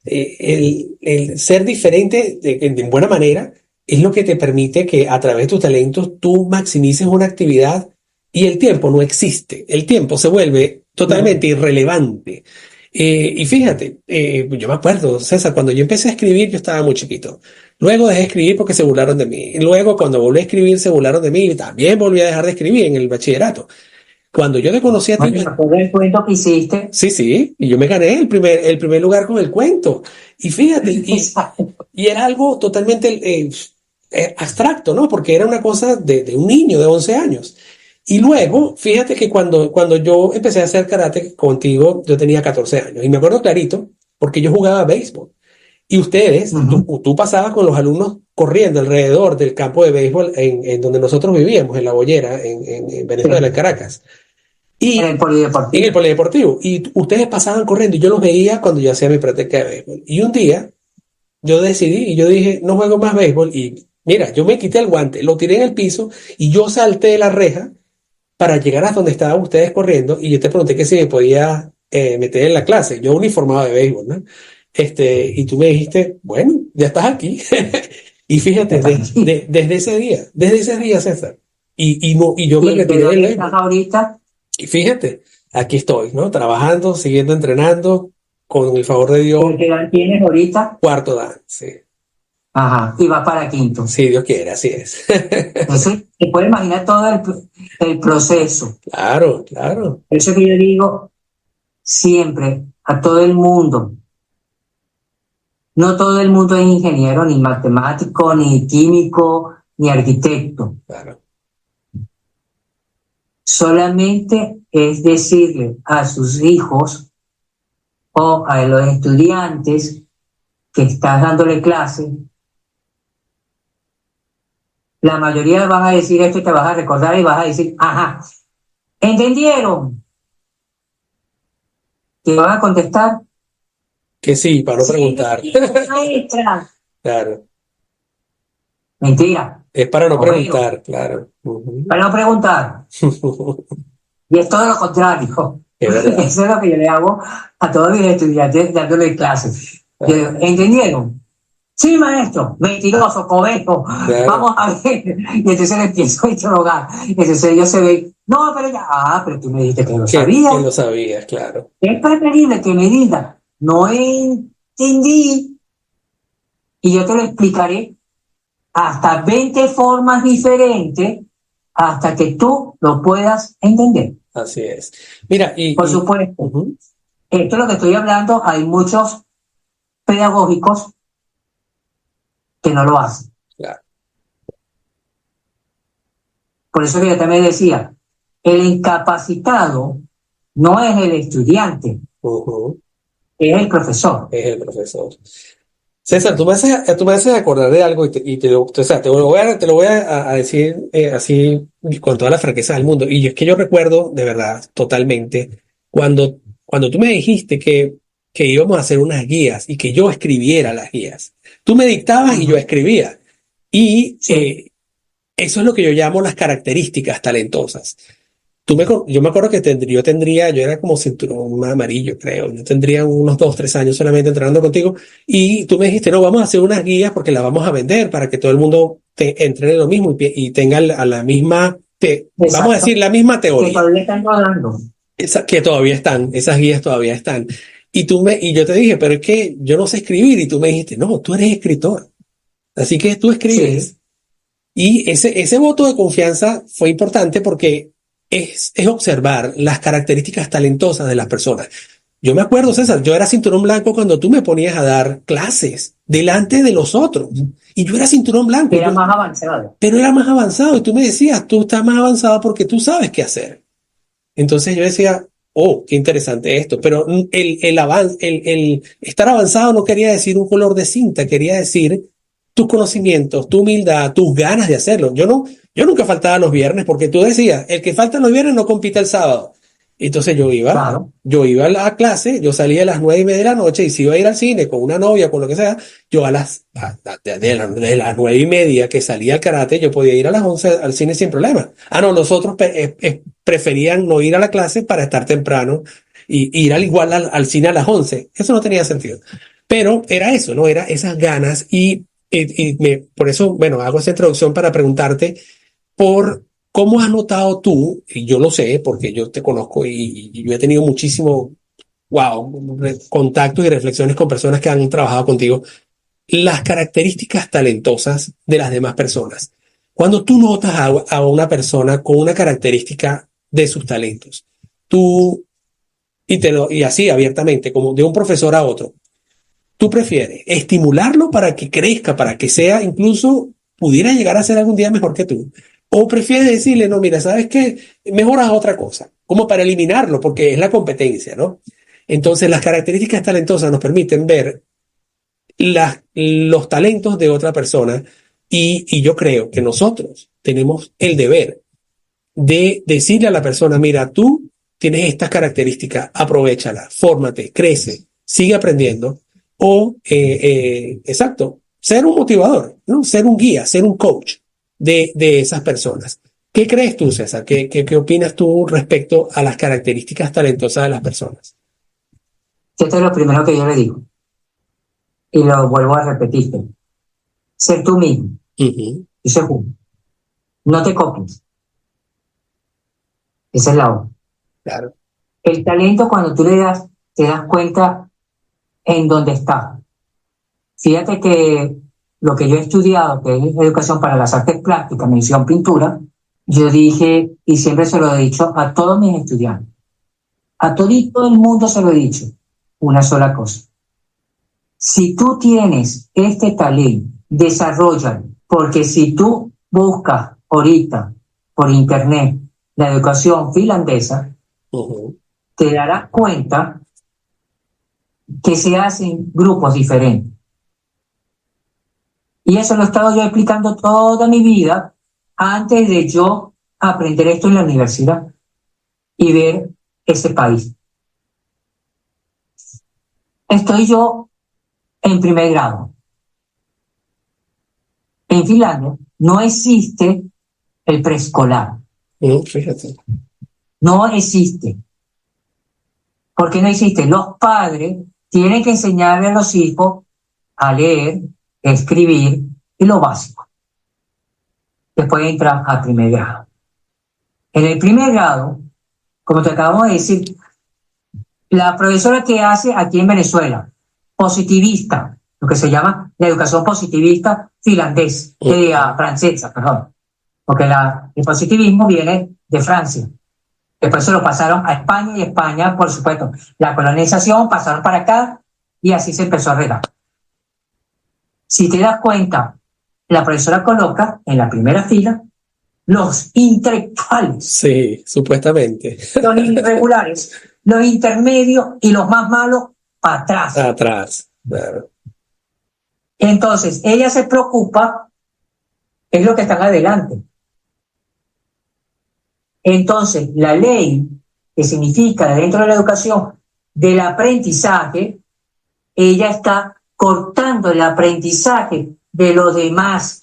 el ser diferente de buena manera es lo que te permite que a través de tus talentos tú maximices una actividad y el tiempo no existe. El tiempo se vuelve totalmente irrelevante. Y fíjate, yo me acuerdo, César, cuando yo empecé a escribir, yo estaba muy chiquito. Luego dejé de escribir porque se burlaron de mí. Y luego, cuando volví a escribir, se burlaron de mí y también volví a dejar de escribir en el bachillerato. Cuando yo te conocí a ti, Bueno, me acuerdo del cuento que hiciste. sí, sí, y yo me gané el primer lugar con el cuento. Y fíjate, Exacto. y era algo totalmente abstracto, ¿no? Porque era una cosa de un niño de 11 años. Y luego, fíjate que cuando yo empecé a hacer karate contigo, yo tenía 14 años. Y me acuerdo clarito, porque yo jugaba béisbol. Y ustedes, Ujú. tú pasabas con los alumnos corriendo alrededor del campo de béisbol en donde nosotros vivíamos, en La Bollera, en Venezuela, en Sí. Caracas. En Y el en el polideportivo. polideportivo. Y ustedes pasaban corriendo y yo los veía cuando yo hacía mi práctica de béisbol. Y un día yo decidí y yo dije, no juego más béisbol. Y mira, yo me quité el guante, lo tiré en el piso y yo salté de la reja para llegar a donde estaban ustedes corriendo. Y yo te pregunté que si me podía meter en la clase. Yo uniformado de béisbol, ¿no? Y tú me dijiste, bueno, ya estás aquí. Y fíjate, desde ese día, César. Y yo ¿Y me en qué retiré del edad estás béisbol. ahorita? Y fíjate, aquí estoy, ¿no? Trabajando, siguiendo entrenando, con el favor de Dios, ¿En qué edad tienes ahorita? cuarto dan, sí. Ajá. Y vas para quinto. Si Dios quiere, así es. Entonces, te puedes imaginar todo el proceso. Claro, claro, Por eso que yo digo siempre a todo el mundo, no todo el mundo es ingeniero, ni matemático, ni químico, ni arquitecto. claro. Solamente es decirle a sus hijos o a los estudiantes que estás dándole clase, la mayoría van a decir esto y te vas a recordar y vas a decir, ajá, ¿entendieron? Te van a contestar, Que sí, para no sí, preguntar. maestra. Claro, Mentira, es para no overo, preguntar, claro. Ujú. para no preguntar. Y es todo lo contrario. Es verdad, Eso es lo que yo le hago a todos mis estudiantes dándole clases. Yo digo, claro, ¿entendieron? Sí, maestro, mentiroso, cobejo, claro. vamos a ver. Y entonces le empiezo a interrogar. Entonces ellos se ven, no, pero ya, pero tú me dijiste que lo Que sabía. lo sabías, claro. Es preferible que me diga, no entendí, y yo te lo explicaré hasta 20 formas diferentes hasta que tú lo puedas entender. Así es. Mira, Por supuesto, ujú, esto es lo que estoy hablando, hay muchos pedagógicos que no lo hacen. claro, Por eso que yo también decía, el incapacitado no es el estudiante, ujú, es el profesor. es el profesor. César, tú me haces acordar de algo o sea, te lo voy a decir así con toda la franqueza del mundo. Y es que yo recuerdo de verdad, totalmente, cuando tú me dijiste que íbamos a hacer unas guías y que yo escribiera las guías. Tú me dictabas y yo Uh-huh. escribía. Y Sí, eso es lo que yo llamo las características talentosas. Yo me acuerdo que yo era como cinturón amarillo, creo. Yo tendría unos 2, 3 años solamente entrenando contigo. Y tú me dijiste, no, vamos a hacer unas guías porque las vamos a vender para que todo el mundo entrene lo mismo y tenga a la misma, vamos a Exacto. decir, la misma Que teoría. todavía están rodando. Que todavía están, esas guías todavía están. Y yo te dije, pero es que yo no sé escribir. Y tú me dijiste, no, tú eres escritor. Así que tú Sí, escribes. Y ese voto de confianza fue importante porque es observar las características talentosas de las personas. Yo me acuerdo, César, yo era cinturón blanco cuando tú me ponías a dar clases delante de los otros. Y yo era cinturón blanco, era más avanzado. pero era más avanzado. Y tú me decías, tú estás más avanzado porque tú sabes qué hacer. Entonces yo decía, oh, qué interesante esto. Pero el estar avanzado no quería decir un color de cinta, quería decir tus conocimientos, tu humildad, tus ganas de hacerlo. Yo nunca faltaba los viernes porque tú decías, el que falta los viernes no compite el sábado. Entonces Claro. yo iba a la clase, yo salía a las 9:30 de la noche y si iba a ir al cine con una novia, con lo que sea, yo de las 9:30 que salía al karate, yo podía ir a las 11 al cine sin problema. Ah, no, los otros preferían no ir a la clase para estar temprano y ir al igual al cine a las 11. Eso no tenía sentido. Pero era eso, ¿no? Era esas ganas por eso, bueno, hago esa introducción para preguntarte por cómo has notado tú, y yo lo sé porque yo te conozco y yo he tenido muchísimo, wow, contactos y reflexiones con personas que han trabajado contigo, las características talentosas de las demás personas. Cuando tú notas a una persona con una característica de sus talentos, tú, y así abiertamente, como de un profesor a otro, tú prefieres estimularlo para que crezca, para que sea incluso pudiera llegar a ser algún día mejor que tú. O prefieres decirle, no, mira, ¿sabes qué? Mejoras otra cosa, como para eliminarlo, porque es la competencia, ¿no? Entonces, las características talentosas nos permiten ver los talentos de otra persona y yo creo que nosotros tenemos el deber de decirle a la persona, mira, tú tienes estas características, aprovéchala, fórmate, crece, sigue aprendiendo, exacto, ser un motivador, ¿no? Ser un guía, ser un coach de esas personas. ¿Qué crees tú, César? ¿Qué opinas tú respecto a las características talentosas de las personas? Esto es lo primero que yo le digo. Y lo vuelvo a repetir. Ser tú mismo. Uh-huh. Y ser tú. No te copies. Esa es la otra. Claro. El talento, cuando tú le das, te das cuenta en dónde está. Fíjate que lo que yo he estudiado, que es educación para las artes plásticas, mención pintura, yo dije, y siempre se lo he dicho a todos mis estudiantes, a todo el mundo se lo he dicho, una sola cosa. Si tú tienes este talento, desarrollalo, porque si tú buscas ahorita por internet la educación finlandesa, Uh-huh. te darás cuenta que se hacen grupos diferentes. Y eso lo he estado yo explicando toda mi vida antes de yo aprender esto en la universidad y ver ese país. Estoy yo en primer grado. En Finlandia no existe el preescolar. Fíjate. No existe. ¿Por qué no existe? Los padres tienen que enseñarle a los hijos a leer, a escribir y lo básico. Después entran a primer grado. En el primer grado, como te acabamos de decir, la profesora que hace aquí en Venezuela, positivista, lo que se llama la educación positivista finlandés, francesa, perdón, porque el positivismo viene de Francia. Después se lo pasaron a España y España, por supuesto, la colonización pasaron para acá y así se empezó a regar. Si te das cuenta, la profesora coloca en la primera fila los intelectuales. Sí, supuestamente. Los irregulares, los intermedios y los más malos para atrás. Atrás, claro. Entonces, ella se preocupa, es lo que están adelante. Entonces, la ley, que significa dentro de la educación del aprendizaje, ella está cortando el aprendizaje de los demás.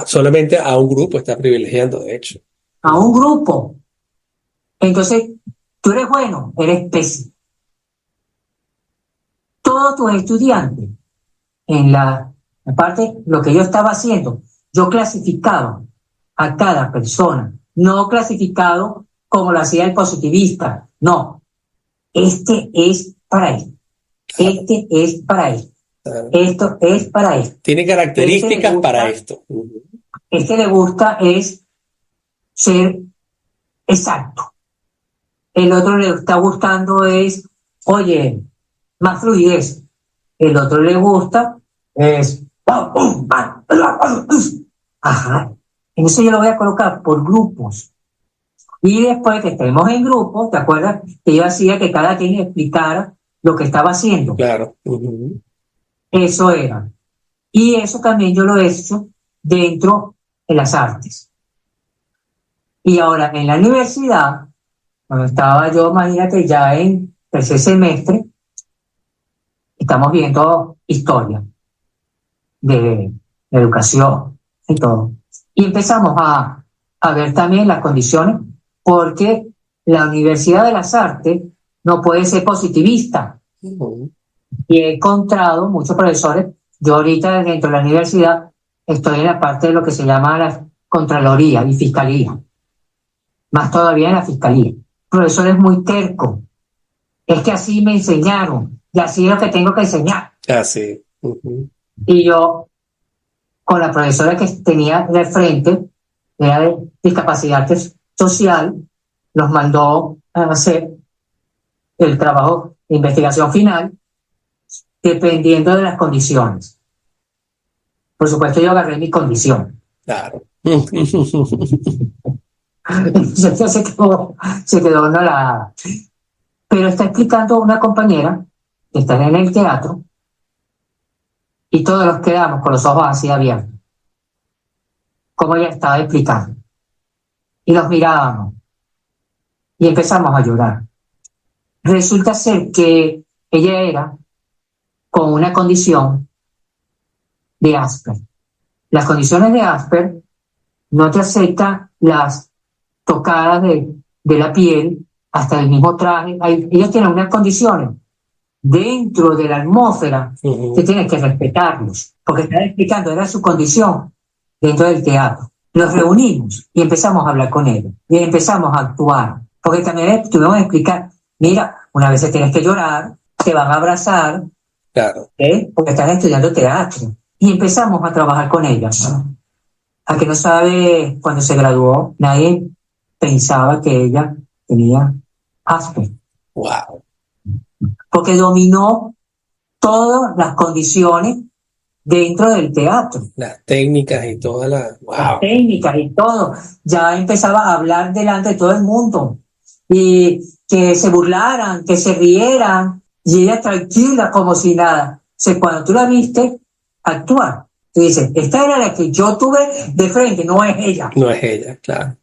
Solamente a un grupo está privilegiando, de hecho. A un grupo. Entonces, tú eres bueno, eres pésimo. Todos tus estudiantes, en la parte, lo que yo estaba haciendo, yo clasificaba a cada persona, no clasificado como lo hacía el positivista, no, este es para él, este es para él, esto es para él. Tiene características para esto. Este le gusta es ser exacto. El otro le está gustando es, oye, más fluidez. El otro le gusta es, ajá. Entonces yo lo voy a colocar por grupos. Y después que estemos en grupos, ¿te acuerdas que yo hacía que cada quien explicara lo que estaba haciendo? Claro. Eso era. Y eso también yo lo he hecho dentro de las artes. Y ahora en la universidad, cuando estaba yo, imagínate, ya en tercer semestre, estamos viendo historia de educación y todo. Y empezamos a ver también las condiciones, porque la Universidad de las Artes no puede ser positivista. Y he encontrado muchos profesores, yo ahorita dentro de la universidad estoy en la parte de lo que se llama la Contraloría y Fiscalía, más todavía en la Fiscalía. Profesores muy tercos, es que así me enseñaron y así es lo que tengo que enseñar. Así. Y yo, con la profesora que tenía de frente, era de discapacidad social, nos mandó a hacer el trabajo de investigación final dependiendo de las condiciones. Por supuesto, yo agarré mi condición. Claro. se quedó no la... Pero está explicando una compañera que está en el teatro y todos nos quedamos con los ojos así abiertos, como ella estaba explicando. Y nos mirábamos y empezamos a llorar. Resulta ser que ella era con una condición de Asper. Las condiciones de Asper no te aceptan las tocadas de la piel hasta el mismo traje. Ellos tienen unas condiciones dentro de la atmósfera que tienes que respetarlos, porque están explicando, era su condición dentro del teatro. Nos reunimos y empezamos a hablar con ellos y empezamos a actuar, porque también tuvimos que explicar, mira, una vez tienes que llorar, te van a abrazar, claro, porque están estudiando teatro. Y empezamos a trabajar con ellas, ¿no? A que no sabe, cuando se graduó, nadie pensaba que ella tenía Asper. Wow. Porque dominó todas las condiciones dentro del teatro. Las técnicas y todas las... Wow. Las técnicas y todo. Ya empezaba a hablar delante de todo el mundo. Y que se burlaran, que se rieran. Y ella tranquila, como si nada. O sea, cuando tú la viste actuar, tú dices, esta era la que yo tuve de frente, no es ella. No es ella, claro.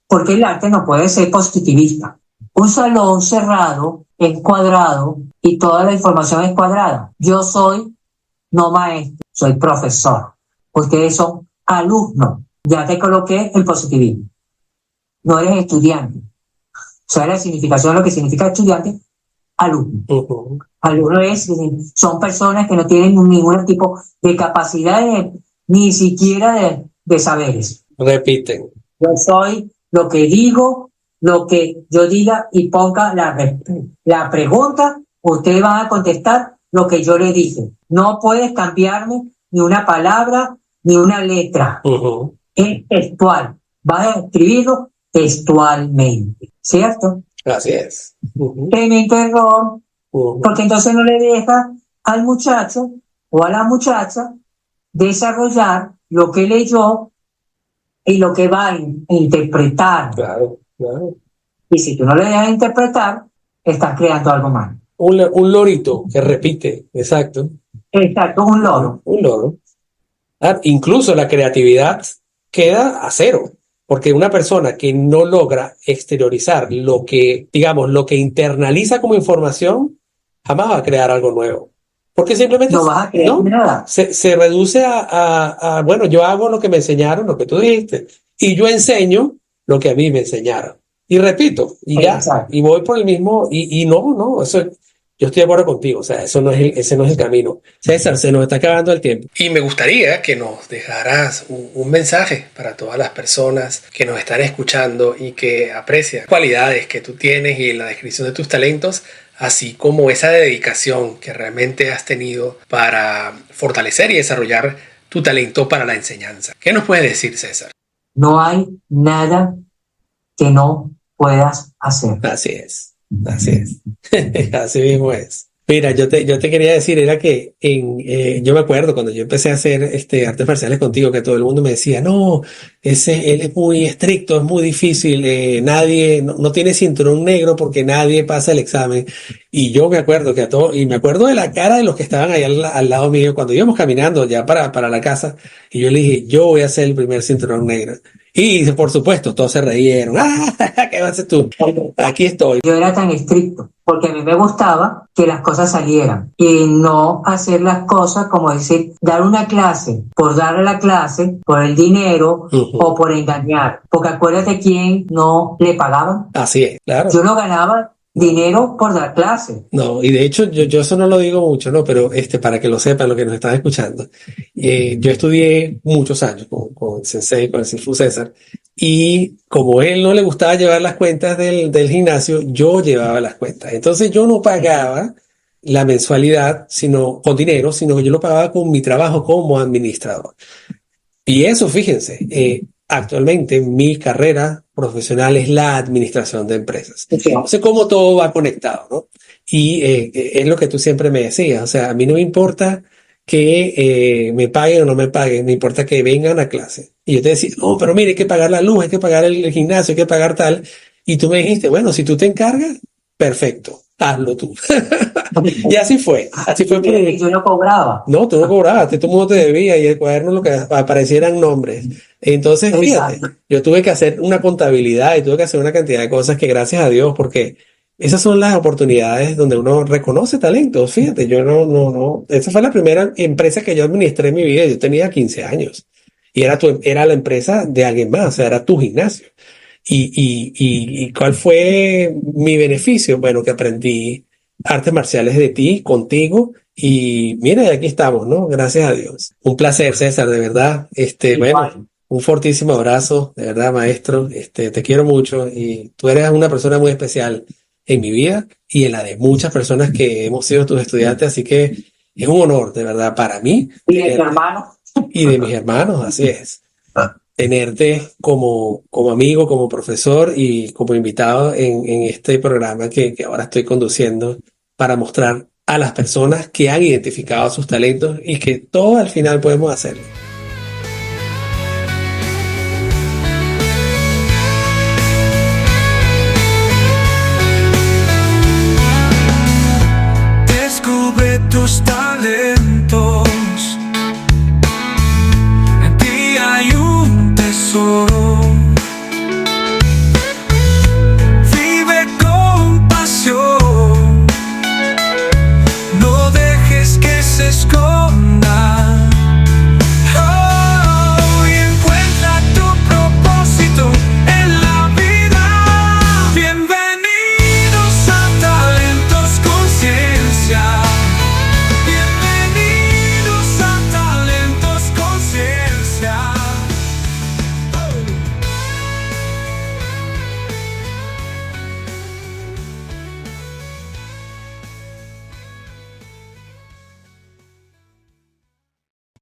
Porque el arte no puede ser positivista. Un salón cerrado, encuadrado, y toda la información es cuadrada. Yo soy no maestro, soy profesor. Ustedes son alumnos. Ya te coloqué el positivismo. No eres estudiante. ¿Sabes la significación de lo que significa estudiante? Alumno. Alumno son personas que no tienen ningún tipo de capacidad ni siquiera de saberes. Repiten. Yo soy lo que digo, lo que yo diga y ponga la pregunta, usted va a contestar lo que yo le dije. No puedes cambiarme ni una palabra ni una letra. Es textual. Vas a escribirlo textualmente. ¿Cierto? Así es. Tremendo error, porque entonces no le deja al muchacho o a la muchacha desarrollar lo que leyó y lo que va a interpretar. Claro. Y si tú no le dejas interpretar, estás creando algo mal. Un lorito que repite, exacto. Exacto, un loro. Un loro. Incluso la creatividad queda a cero, porque una persona que no logra exteriorizar lo que, digamos, lo que internaliza como información, jamás va a crear algo nuevo. Porque simplemente no vas a crear nada. Se reduce a, bueno, yo hago lo que me enseñaron, lo que tú dijiste, y yo enseño lo que a mí me enseñaron. y repito, y ya, Exacto. y voy por el mismo, y no, eso, yo estoy de acuerdo contigo, o sea, ese no es el camino. César, se nos está acabando el tiempo. Y me gustaría que nos dejaras un mensaje para todas las personas que nos están escuchando y que aprecian cualidades que tú tienes y la descripción de tus talentos, así como esa dedicación que realmente has tenido para fortalecer y desarrollar tu talento para la enseñanza. ¿Qué nos puedes decir, César? No hay nada que no puedas hacer. Así es, así es, así mismo es. Mira, yo te quería decir, era que yo me acuerdo cuando yo empecé a hacer artes marciales contigo, que todo el mundo me decía, no, él es muy estricto, es muy difícil, nadie, no tiene cinturón negro porque nadie pasa el examen. Y yo me acuerdo que y me acuerdo de la cara de los que estaban ahí al lado mío, cuando íbamos caminando ya para la casa, y yo le dije, yo voy a hacer el primer cinturón negro. Y por supuesto, todos se reyeron. ¡Ah! ¿Qué vas a hacer tú? Aquí estoy. Yo era tan estricto porque a mí me gustaba que las cosas salieran y no hacer las cosas como decir, dar una clase por dar la clase, por el dinero o por engañar. Porque acuérdate quién no le pagaban. Así es, claro. Yo no ganaba dinero por dar clase. No, y de hecho yo eso no lo digo mucho, ¿no? Pero para que lo sepan, los que nos están escuchando, yo estudié muchos años con el sensei, con el Sifu César, y como él no le gustaba llevar las cuentas del gimnasio, yo llevaba las cuentas. Entonces yo no pagaba la mensualidad sino con dinero, sino que yo lo pagaba con mi trabajo como administrador. Y eso, fíjense, actualmente mi carrera profesional es la administración de empresas. Entonces, cómo todo va conectado, ¿no? Y es lo que tú siempre me decías, o sea, a mí no me importa que me paguen o no me paguen, me importa que vengan a clase. Y yo te decía, no, pero mire, hay que pagar la luz, hay que pagar el gimnasio, hay que pagar tal. Y tú me dijiste, bueno, si tú te encargas, perfecto, hazlo tú. Y así fue porque Yo no cobraba. no, tú no cobraste, todo el mundo te debía y el cuaderno lo que aparecieran nombres. Entonces, fíjate, Exacto. yo tuve que hacer una contabilidad y tuve que hacer una cantidad de cosas que gracias a Dios, porque esas son las oportunidades donde uno reconoce talentos. Fíjate, yo no. Esa fue la primera empresa que yo administré en mi vida. Yo tenía 15 años y era la empresa de alguien más, o sea, era tu gimnasio. ¿Y cuál fue mi beneficio? Bueno, que aprendí artes marciales de ti, contigo, y mira, y aquí estamos, ¿no? Gracias a Dios. Un placer, César, de verdad. Bueno, un fortísimo abrazo, de verdad, maestro. Te quiero mucho y tú eres una persona muy especial en mi vida y en la de muchas personas que hemos sido tus estudiantes, así que es un honor, de verdad, para mí Y de tu hermano. y de mis hermanos, así es. Tenerte como amigo, como profesor y como invitado en este programa que ahora estoy conduciendo para mostrar a las personas que han identificado sus talentos y que todos al final podemos hacerlo.